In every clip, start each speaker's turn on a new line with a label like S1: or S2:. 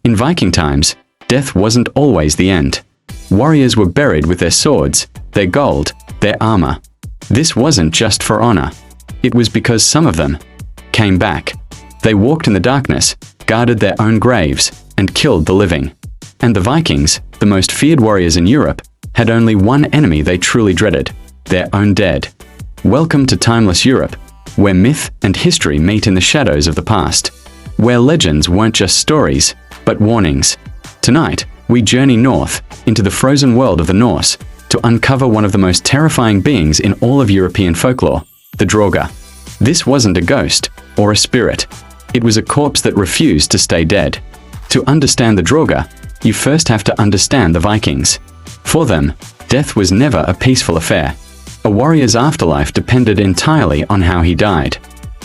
S1: In Viking times, death wasn't always the end. Warriors were buried with their swords, their gold, their armor. This wasn't just for honor. It was because some of them came back. They walked in the darkness, guarded their own graves, and killed the living. And the Vikings, the most feared warriors in Europe, had only one enemy they truly dreaded: their own dead. Welcome to Timeless Europe, where myth and history meet in the shadows of the past, where legends weren't just stories, but warnings. Tonight, we journey north, into the frozen world of the Norse, to uncover one of the most terrifying beings in all of European folklore, the Draugr. This wasn't a ghost, or a spirit. It was a corpse that refused to stay dead. To understand the Draugr, you first have to understand the Vikings. For them, death was never a peaceful affair. A warrior's afterlife depended entirely on how he died.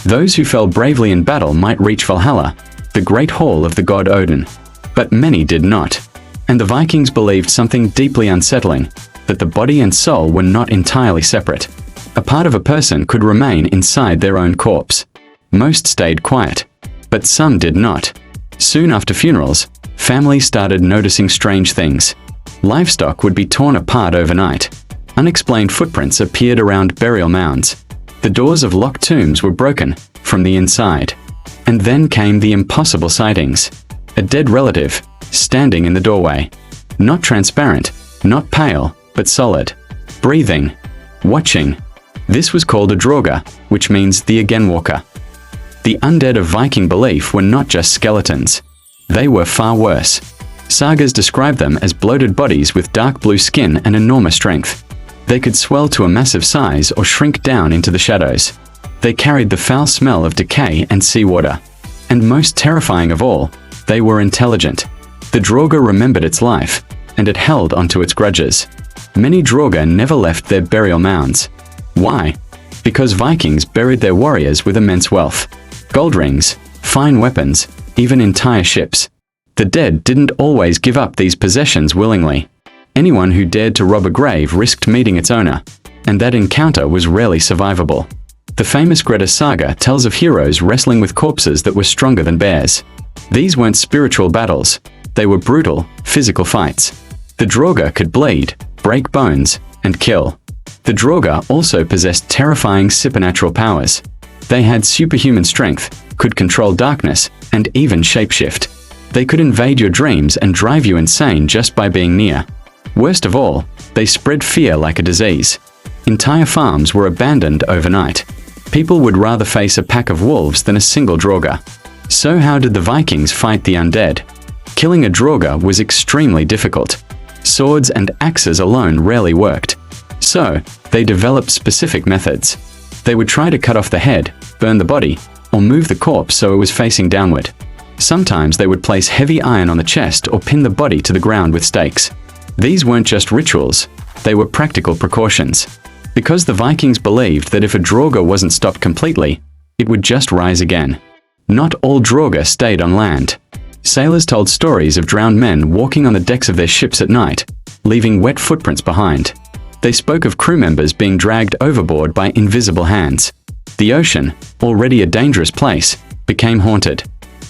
S1: Those who fell bravely in battle might reach Valhalla, the great hall of the god Odin. But many did not. And the Vikings believed something deeply unsettling, that the body and soul were not entirely separate. A part of a person could remain inside their own corpse. Most stayed quiet, but some did not. Soon after funerals, families started noticing strange things. Livestock would be torn apart overnight. Unexplained footprints appeared around burial mounds. The doors of locked tombs were broken from the inside. And then came the impossible sightings. A dead relative, standing in the doorway. Not transparent, not pale, but solid. Breathing. Watching. This was called a Draugr, which means the again walker. The undead of Viking belief were not just skeletons. They were far worse. Sagas describe them as bloated bodies with dark blue skin and enormous strength. They could swell to a massive size or shrink down into the shadows. They carried the foul smell of decay and seawater. And most terrifying of all, they were intelligent. The Draugr remembered its life, and it held onto its grudges. Many Draugr never left their burial mounds. Why? Because Vikings buried their warriors with immense wealth. Gold rings, fine weapons, even entire ships. The dead didn't always give up these possessions willingly. Anyone who dared to rob a grave risked meeting its owner, and that encounter was rarely survivable. The famous Grettis saga tells of heroes wrestling with corpses that were stronger than bears. These weren't spiritual battles, they were brutal, physical fights. The Draugr could bleed, break bones, and kill. The Draugr also possessed terrifying supernatural powers. They had superhuman strength, could control darkness, and even shapeshift. They could invade your dreams and drive you insane just by being near. Worst of all, they spread fear like a disease. Entire farms were abandoned overnight. People would rather face a pack of wolves than a single Draugr. So how did the Vikings fight the undead? Killing a Draugr was extremely difficult. Swords and axes alone rarely worked. So, they developed specific methods. They would try to cut off the head, burn the body, or move the corpse so it was facing downward. Sometimes they would place heavy iron on the chest or pin the body to the ground with stakes. These weren't just rituals, they were practical precautions. Because the Vikings believed that if a Draugr wasn't stopped completely, it would just rise again. Not all Draugr stayed on land. Sailors told stories of drowned men walking on the decks of their ships at night, leaving wet footprints behind. They spoke of crew members being dragged overboard by invisible hands. The ocean, already a dangerous place, became haunted.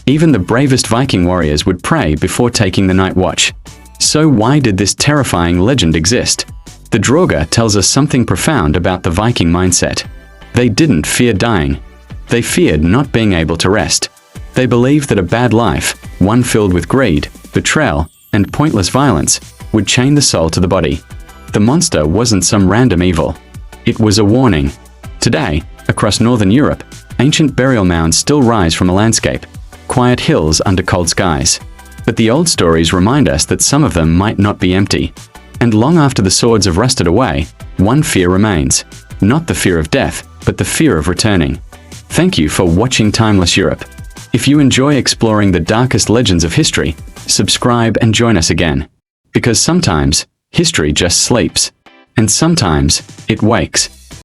S1: Even the bravest Viking warriors would pray before taking the night watch. So why did this terrifying legend exist? The Draugr tells us something profound about the Viking mindset. They didn't fear dying. They feared not being able to rest. They believed that a bad life, one filled with greed, betrayal, and pointless violence, would chain the soul to the body. The monster wasn't some random evil. It was a warning. Today, across northern Europe, ancient burial mounds still rise from a landscape, quiet hills under cold skies. But the old stories remind us that some of them might not be empty. And long after the swords have rusted away, one fear remains. Not the fear of death, but the fear of returning. Thank you for watching Timeless Europe. If you enjoy exploring the darkest legends of history, subscribe and join us again. Because sometimes, history just sleeps. And sometimes, it wakes.